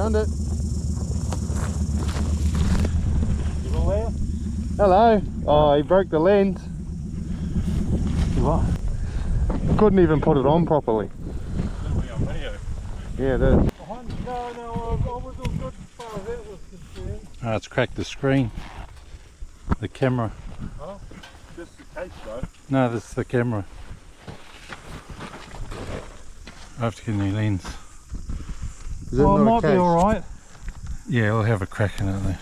Found it. You all there? Hello. Oh, he broke the lens. You what? Couldn't even put it on properly. It'll be on video. Yeah, it is. No, I was all good as far as it was concerned. Oh, it's cracked the screen. The camera. Oh, just the case though. No, this is the camera. I have to get a new lens. Is it Oh, it not a might be case? alright. Yeah, we'll have a crack in it there.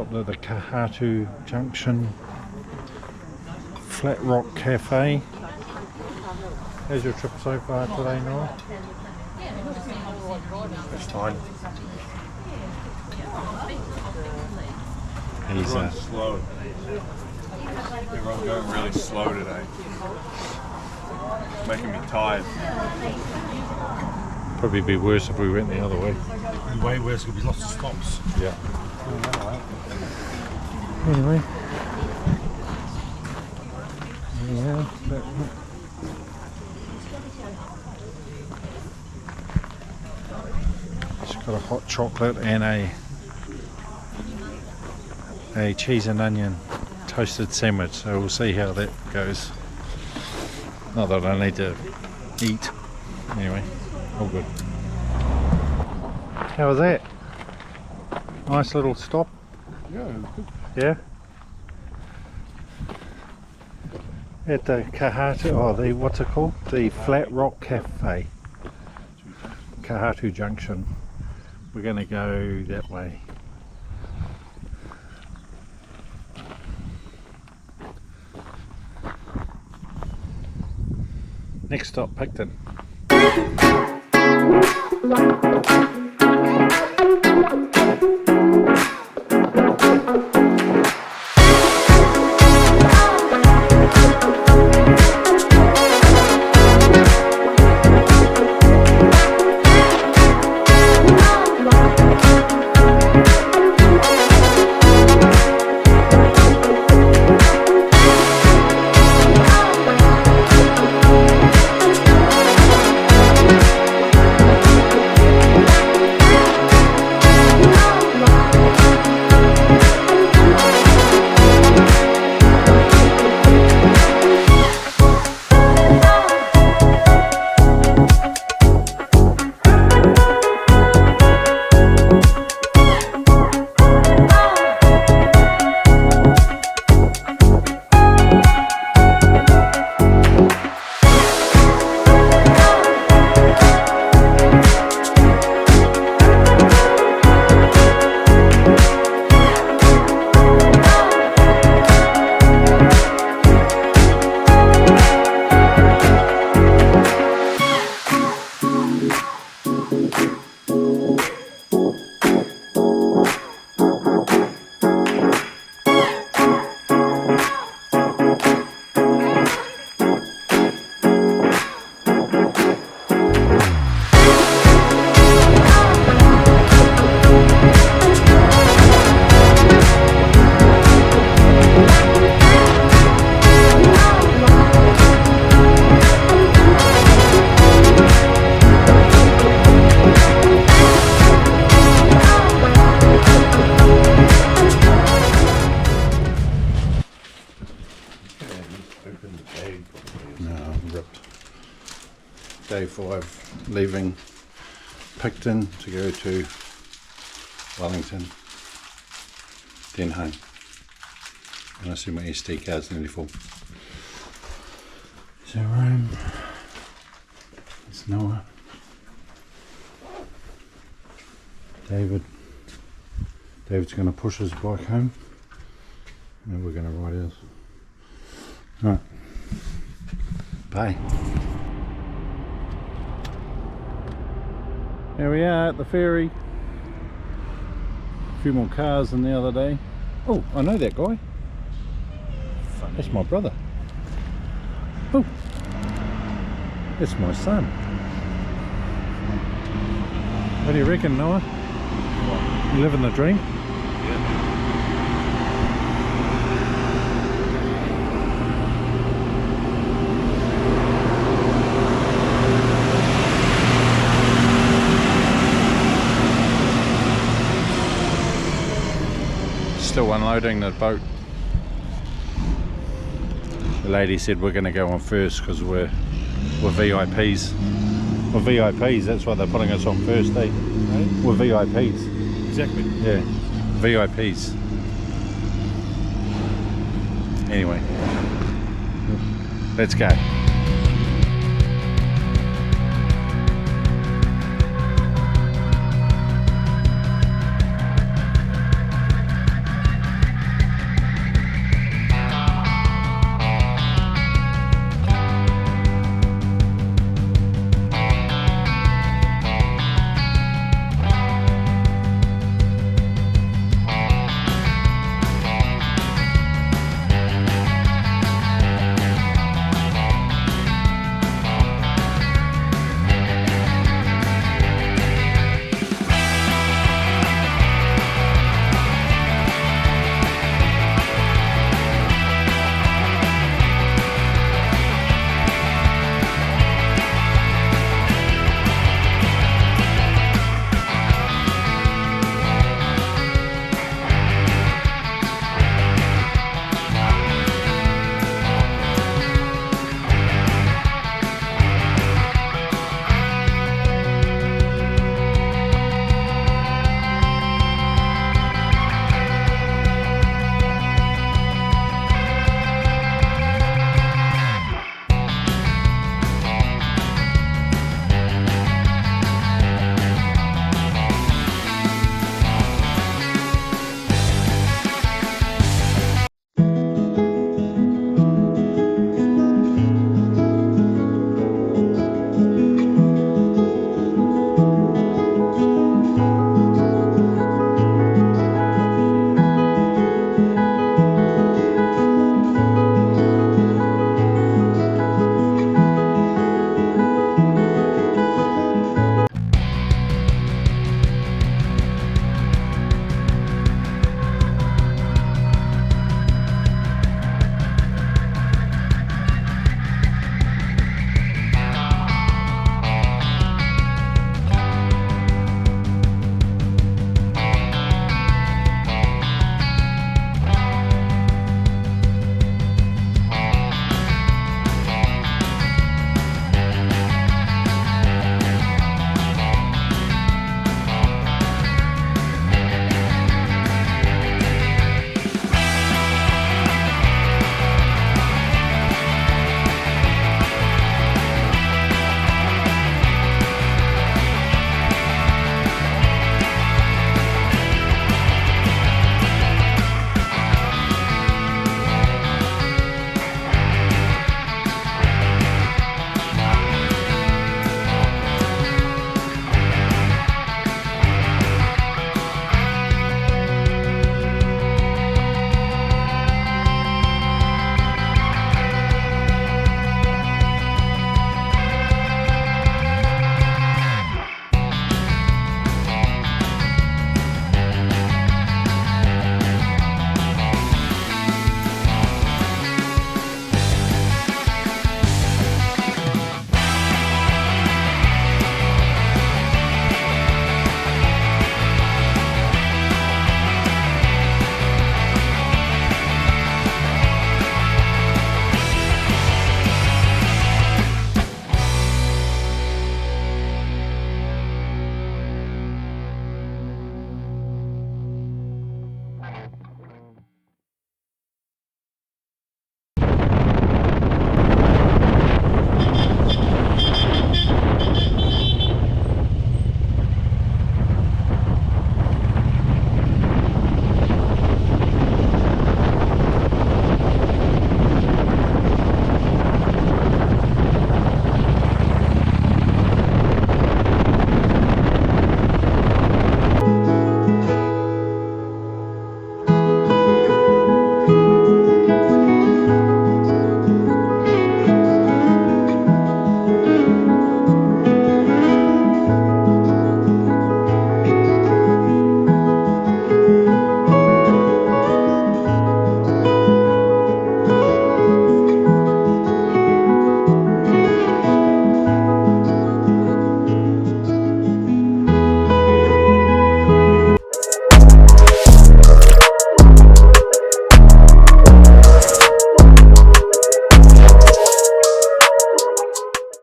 stopped at the Kahatu Junction Flat Rock Cafe. How's your trip so far today, Noah? It's fine. He's slow. Everyone's going really slow today. Making me tired. probably be worse if we went the other way. Way worse, there'll be lots of stops. Yeah. Anyway. Yeah. It's got a hot chocolate and a cheese and onion toasted sandwich, so we'll see how that goes. Not that I need to eat. Anyway, all good. How was that? Nice little stop. Yeah. Yeah. At the Kahatu, what's it called? The Flat Rock Cafe. Kahatu Junction. We're going to go that way. Next stop, Picton. No, ripped. Day 5, leaving Picton to go to Wellington, then home. And I see my SD card's nearly full. So it's Noah, David's going to push his bike home, and we're going to ride ours. Alright, bye. Here we are at the ferry. A few more cars than the other day. Oh, I know that guy. Funny. That's my brother. Oh, that's my son. What do you reckon, Noah? What? You living the dream? Yeah. Still unloading the boat. The lady said we're going to go on first because we're VIPs. We're VIPs, that's why they're putting us on first, eh? Right? We're VIPs. Exactly. Yeah, VIPs. Anyway, let's go.